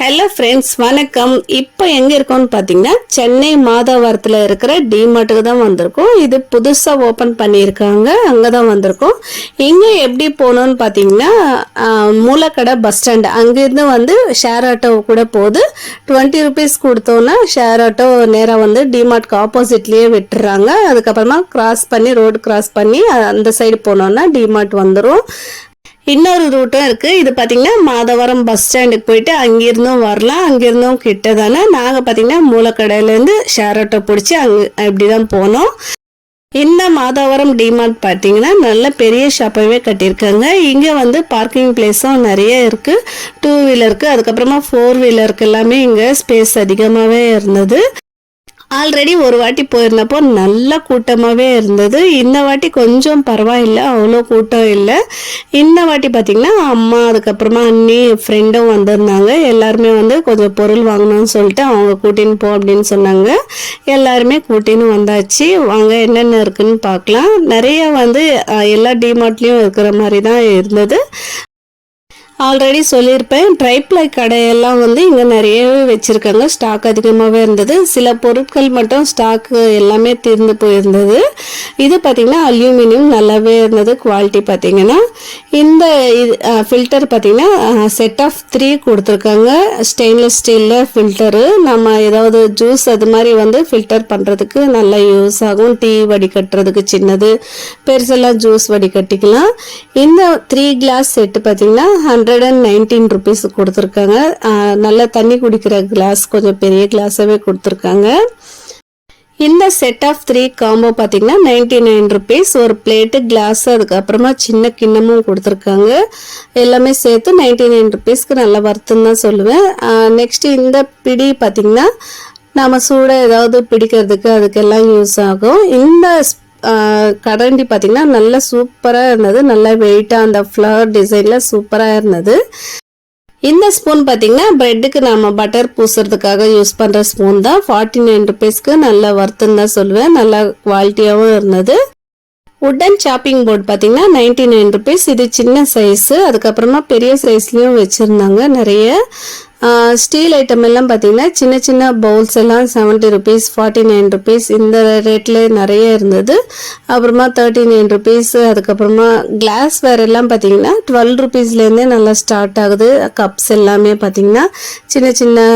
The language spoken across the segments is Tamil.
ஹலோ ஃப்ரெண்ட்ஸ், வணக்கம். இப்போ எங்கே இருக்கோம்னு பார்த்தீங்கன்னா சென்னை மாதவரத்தில் இருக்கிற டிமார்ட்டுக்கு தான் வந்திருக்கோம். இது புதுசாக ஓப்பன் பண்ணியிருக்காங்க, அங்கே தான் வந்திருக்கோம். இங்கே எப்படி போகணுன்னு பார்த்தீங்கன்னா மூலக்கடை பஸ் ஸ்டாண்டு அங்கேருந்து வந்து ஷேர் ஆட்டோ கூட போகுது. 20 rupees கொடுத்தோன்னா ஷேர் ஆட்டோ நேராக வந்து டிமார்ட்க்கு ஆப்போசிட்லேயே விட்டுறாங்க. அதுக்கப்புறமா ரோடு கிராஸ் பண்ணி அந்த சைடு போனோன்னா டிமார்ட் வந்துடும். இன்னொரு ரூட்டும் இருக்குது. இது பார்த்திங்கன்னா மாதவரம் பஸ் ஸ்டாண்டுக்கு போயிட்டு அங்கேருந்தும் வரலாம், அங்கேருந்தும் கிட்ட தானே. நாங்கள் பார்த்திங்கன்னா மூலக்கடையிலேருந்து ஷேர் ஆட்டோ பிடிச்சி இப்படி தான் போனோம். இந்த மாதவரம் டிமார்ட் பார்த்தீங்கன்னா நல்ல பெரிய ஷாப்பாகவே கட்டியிருக்காங்க. இங்கே வந்து பார்க்கிங் பிளேஸும் நிறைய இருக்குது. 2 வீலருக்கு அதுக்கப்புறமா 4 வீலருக்கு எல்லாமே இங்கே ஸ்பேஸ் அதிகமாகவே இருந்தது. ஆல்ரெடி ஒரு வாட்டி போயிருந்தப்போ நல்ல கூட்டமாகவே இருந்தது. இந்த வாட்டி கொஞ்சம் பரவாயில்லை, அவ்வளோ கூட்டம் இல்லை. இந்த வாட்டி பார்த்திங்கன்னா அம்மா அதுக்கப்புறமா அண்ணி ஃப்ரெண்டும் வந்திருந்தாங்க. எல்லாருமே வந்து கொஞ்சம் பொருள் வாங்கணும்னு சொல்லிட்டு அவங்க கூட்டின்னு போ அப்படின்னு சொன்னாங்க. எல்லாருமே கூட்டின்னு வந்தாச்சு. வாங்க என்னென்ன இருக்குன்னு பார்க்கலாம். நிறைய வந்து எல்லா டிமார்ட்லேயும் இருக்கிற மாதிரி தான் இருந்தது. ஆல்ரெடி சொல்லியிருப்பேன், ட்ரைப்ளை கடையெல்லாம் வந்து இங்கே நிறையவே வச்சுருக்காங்க. ஸ்டாக் அதிகமாகவே இருந்தது. சில பொருட்கள் மட்டும் ஸ்டாக்கு எல்லாமே தீர்ந்து போயிருந்தது. இது பார்த்திங்கன்னா அல்யூமினியம் நல்லாவே இருந்தது. குவாலிட்டி பார்த்திங்கன்னா இந்த ஃபில்டர் பார்த்திங்கன்னா செட் ஆஃப் 3 கொடுத்துருக்காங்க. ஸ்டெயின்லெஸ் ஸ்டீலில் ஃபில்டரு. நம்ம ஏதாவது ஜூஸ் அது மாதிரி வந்து ஃபில்டர் பண்ணுறதுக்கு நல்லா யூஸ் ஆகும். டீ வடிகட்டுறதுக்கு சின்னது, பெருசெல்லாம் ஜூஸ் வடிகட்டிக்கலாம். இந்த 3 கிளாஸ் செட்டு பார்த்திங்கன்னா 119 rupees கொடுத்துருக்காங்க. நல்லா தண்ணி குடிக்கிற கிளாஸ், கொஞ்சம் பெரிய கிளாஸாகவே கொடுத்துருக்காங்க. இந்த செட் ஆஃப் 3 காம்போ பார்த்தீங்கன்னா 99 rupees. ஒரு பிளேட்டு, கிளாஸ், அதுக்கப்புறமா சின்ன கிண்ணமும் கொடுத்துருக்காங்க. எல்லாமே சேர்த்து 99 rupeesக்கு நல்லா வர்த்துன்னு தான் சொல்லுவேன். நெக்ஸ்ட் இந்த பிடி பார்த்தீங்கன்னா நம்ம சூட ஏதாவது பிடிக்கிறதுக்கு அதுக்கெல்லாம் யூஸ் ஆகும். இந்த கரண்டி பார்த்திங்கன்னா நல்லா சூப்பராக இருந்தது. நல்லா வெயிட்டாக அந்த ஃப்ளவர் டிசைனில் சூப்பராக இருந்தது. இந்த ஸ்பூன் பார்த்திங்கன்னா ப்ரெட்டுக்கு நம்ம பட்டர் பூசுறதுக்காக யூஸ் பண்ணுற ஸ்பூன் தான். 49 rupeesக்கு நல்லா வர்த்துன்னு தான் சொல்லுவேன். நல்லா குவாலிட்டியாகவும் இருந்தது. உட்டன் சாப்பிங் போர்டு பார்த்திங்கன்னா 99 rupees. இது சின்ன சைஸு. அதுக்கப்புறமா பெரிய சைஸ்லேயும் வச்சுருந்தாங்க நிறைய. ஸ்டீல் ஐட்டம் எல்லாம் பார்த்திங்கன்னா சின்ன சின்ன பவுல்ஸ் எல்லாம் 70 rupees, 49 rupees இந்த ரேட்டில் நிறைய இருந்தது. அப்புறமா 39 rupees. அதுக்கப்புறமா கிளாஸ் வேர் எல்லாம் பார்த்திங்கன்னா 12 rupeesலேருந்தே நல்லா ஸ்டார்ட் ஆகுது. கப்ஸ் எல்லாமே பார்த்திங்கன்னா சின்ன சின்ன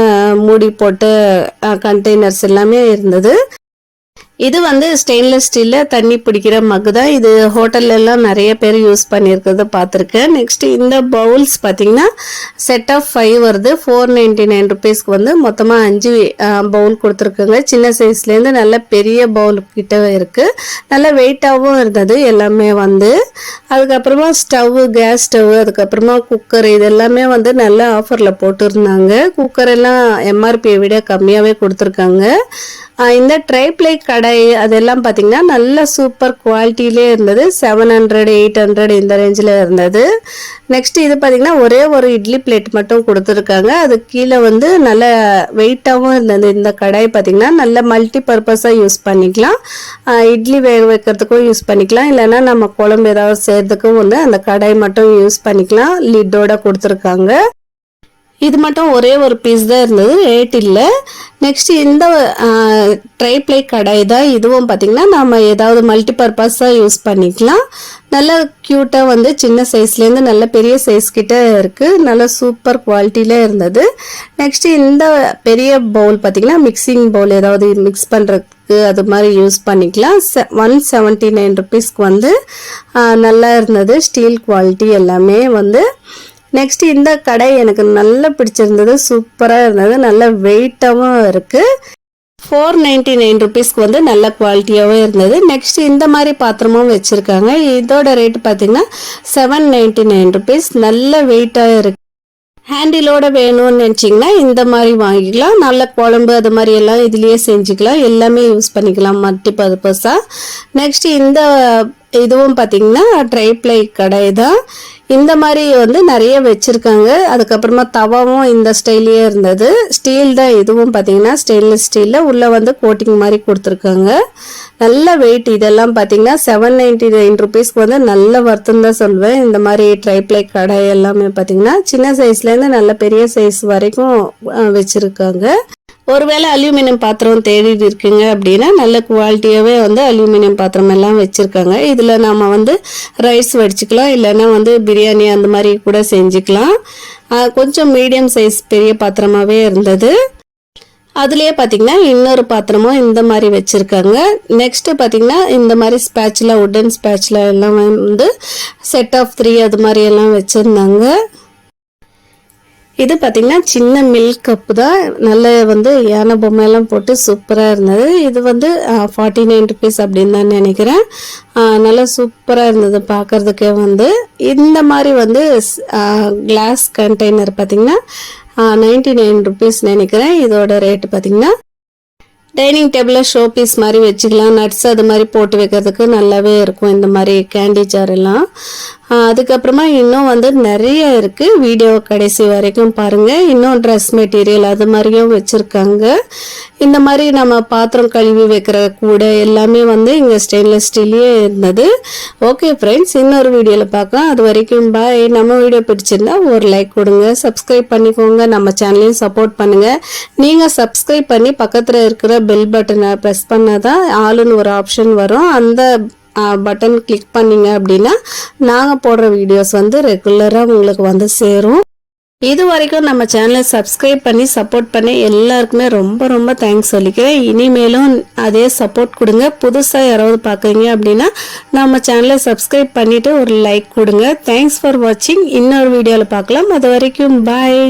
மூடி போட்ட கண்டெய்னர்ஸ் எல்லாமே இருந்தது. இது வந்து ஸ்டெயின்லெஸ் ஸ்டீலில் தண்ணி பிடிக்கிற மக்கு தான். இது ஹோட்டல்லாம் நிறைய பேர் யூஸ் பண்ணியிருக்கிறத பார்த்துருக்கேன். நெக்ஸ்ட் இந்த பவுல்ஸ் பார்த்தீங்கன்னா செட் ஆஃப் 5 வருது. 499 rupeesக்கு வந்து மொத்தமாக 5 பவுல் கொடுத்துருக்குங்க. சின்ன சைஸ்லேருந்து நல்ல பெரிய பவுல் கிட்ட இருக்குது. நல்ல வெயிட்டாகவும் இருந்தது எல்லாமே வந்து. அதுக்கப்புறமா ஸ்டவ்வு, கேஸ் ஸ்டவ், அதுக்கப்புறமா குக்கர், இது எல்லாமே வந்து நல்ல ஆஃபரில் போட்டுருந்தாங்க. குக்கர் எல்லாம் எம்ஆர்பியை விட கம்மியாகவே கொடுத்துருக்காங்க. இந்த ட்ரைப்ளை கடை அதெல்லாம் பார்த்திங்கன்னா நல்ல சூப்பர் குவாலிட்டியிலே இருந்தது. 700, 800 இந்த ரேஞ்சில் இருந்தது. நெக்ஸ்ட் இது பார்த்திங்கன்னா ஒரே ஒரு இட்லி பிளேட் மட்டும் கொடுத்துருக்காங்க. அது கீழே வந்து நல்ல வெயிட்டாகவும் இருந்தது. இந்த கடாய் பார்த்திங்கன்னா நல்ல மல்டி பர்பஸாக யூஸ் பண்ணிக்கலாம். இட்லி வேக வைக்கிறதுக்கும் யூஸ் பண்ணிக்கலாம், இல்லைன்னா நம்ம குழம்பு ஏதாவது செய்கிறதுக்கும் வந்து அந்த கடாய் மட்டும் யூஸ் பண்ணிக்கலாம். லிட்டோட கொடுத்துருக்காங்க. இது மட்டும் ஒரே ஒரு பீஸ் தான் இருந்தது, ரேட் இல்லை. நெக்ஸ்ட் இந்த ட்ரைப்ளை கடாய் தான். இதுவும் பார்த்திங்கன்னா நம்ம ஏதாவது மல்டி பர்பஸாக யூஸ் பண்ணிக்கலாம். நல்ல க்யூட்டாக வந்து சின்ன சைஸ்லேருந்து நல்ல பெரிய சைஸ் கிட்ட இருக்குது. நல்ல சூப்பர் குவாலிட்டியில் இருந்தது. நெக்ஸ்ட் இந்த பெரிய பவுல் பார்த்திங்கன்னா மிக்சிங் பவுல், ஏதாவது மிக்ஸ் பண்ணுறதுக்கு அது மாதிரி யூஸ் பண்ணிக்கலாம். 179 rupeesக்கு வந்து நல்லா இருந்தது. ஸ்டீல் குவாலிட்டி எல்லாமே வந்து. நெக்ஸ்ட் இந்த கடை எனக்கு நல்லா பிடிச்சிருந்தது. சூப்பராக இருந்தது. நல்ல வெயிட்டாகவும் இருக்குது. 499 rupeesக்கு வந்து நல்ல குவாலிட்டியாகவும் இருந்தது. நெக்ஸ்ட் இந்த மாதிரி பாத்திரமும் வச்சுருக்காங்க. இதோட ரேட் பார்த்திங்கன்னா 799 rupees. நல்ல வெயிட்டாக இருக்குது. ஹேண்டிலோட வேணும்னு நினச்சிங்கன்னா இந்த மாதிரி வாங்கிக்கலாம். நல்ல குழம்பு அது மாதிரி எல்லாம் இதுலேயே செஞ்சுக்கலாம். எல்லாமே யூஸ் பண்ணிக்கலாம் மல்டி பர்பஸாக. நெக்ஸ்ட் இந்த இதுவும் பார்த்திங்கன்னா ட்ரை ப்ளை கடை தான். இந்த மாதிரி வந்து நிறைய வச்சுருக்காங்க. அதுக்கப்புறமா தவாவும் இந்த ஸ்டைல்லையே இருந்தது. ஸ்டீல் தான் இதுவும் பார்த்திங்கன்னா ஸ்டெயின்லெஸ் ஸ்டீலில் உள்ளே வந்து கோட்டிங் மாதிரி கொடுத்துருக்காங்க. நல்ல வெயிட். இதெல்லாம் பார்த்திங்கன்னா 799 ருபீஸ்க்கு வந்து நல்ல வர்த்தம் தான் சொல்வேன். இந்த மாதிரி ட்ரை ப்ளை கடை எல்லாமே பார்த்திங்கன்னா சின்ன சைஸ்லேருந்து நல்ல பெரிய சைஸ் வரைக்கும் வச்சுருக்காங்க. ஒருவேளை அலுமினியம் பாத்திரம் தேடிட்டு இருக்குங்க அப்படின்னா நல்ல குவாலிட்டியாகவே வந்து அலுமினியம் பாத்திரம் எல்லாம் வச்சுருக்காங்க. இதில் நம்ம வந்து ரைஸ் வடிச்சுக்கலாம், இல்லைன்னா வந்து பிரியாணி அந்த மாதிரி கூட செஞ்சுக்கலாம். கொஞ்சம் மீடியம் சைஸ் பெரிய பாத்திரமாகவே இருந்தது. அதுலேயே பார்த்திங்கன்னா இன்னொரு பாத்திரமும் இந்த மாதிரி வச்சுருக்காங்க. நெக்ஸ்ட்டு பார்த்திங்கன்னா இந்த மாதிரி ஸ்பேட்சில், உட்டன் ஸ்பேட்சில் எல்லாம் வந்து செட் ஆஃப் 3 அது மாதிரி எல்லாம் வச்சுருந்தாங்க. இது பார்த்திங்கன்னா சின்ன மில்க் கப்பு தான். நல்ல வந்து யானை பொம்மையெல்லாம் போட்டு சூப்பராக இருந்தது. இது வந்து 49 ருபீஸ் அப்படின்னு தான் நினைக்கிறேன். நல்லா சூப்பராக இருந்தது பார்க்குறதுக்கே. வந்து இந்த மாதிரி வந்து கிளாஸ் கண்டெய்னர் பார்த்திங்கன்னா 99 ருபீஸ் நினைக்கிறேன். இதோட ரேட்டு பார்த்திங்கன்னா டைனிங் டேபிளில் ஷோ பீஸ் மாதிரி வச்சுக்கலாம். நட்ஸ் அது மாதிரி போட்டு வைக்கிறதுக்கு நல்லாவே இருக்கும் இந்த மாதிரி கேண்டி ஜார் எல்லாம். அதுக்கப்புறமா இன்னும் வந்து நிறைய இருக்குது. வீடியோ கடைசி வரைக்கும் பாருங்கள். இன்னும் ட்ரெஸ் மெட்டீரியல் அது மாதிரியும் வச்சுருக்காங்க. இந்த மாதிரி நம்ம பாத்திரம் கழுவி வைக்கிற கூட எல்லாமே வந்து இங்கே ஸ்டெயின்லெஸ் ஸ்டீல்லே இருந்தது. ஓகே ஃப்ரெண்ட்ஸ், இன்னொரு வீடியோவில் பார்க்கலாம். அது வரைக்கும் பாய். நம்ம வீடியோ பிடிச்சிருந்தா ஒரு லைக் கொடுங்க, சப்ஸ்கிரைப் பண்ணிக்கோங்க, நம்ம சேனலையும் சப்போர்ட் பண்ணுங்கள். நீங்கள் சப்ஸ்கிரைப் பண்ணி பக்கத்தில் இருக்கிற பெல் பட்டனை ப்ரெஸ் பண்ணால் தான் ஆளுன்னு ஒரு ஆப்ஷன் வரும். அந்த பட்டன் கிளிக் பண்ணிங்க அப்படின்னா நாங்கள் போடுற வீடியோஸ் வந்து ரெகுலராக உங்களுக்கு வந்து சேரும். இது வரைக்கும் நம்ம சேனலை சப்ஸ்கிரைப் பண்ணி சப்போர்ட் பண்ணி எல்லாருக்குமே ரொம்ப ரொம்ப தேங்க்ஸ் சொல்லிக்கிறேன். இனிமேலும் அதே சப்போர்ட் கொடுங்க. புதுசாக யாராவது பார்க்குறீங்க அப்படின்னா நம்ம சேனலை சப்ஸ்கிரைப் பண்ணிவிட்டு ஒரு லைக் கொடுங்க. தேங்க்ஸ் ஃபார் வாட்சிங். இன்னொரு வீடியோவில் பார்க்கலாம். அது வரைக்கும் பாய்.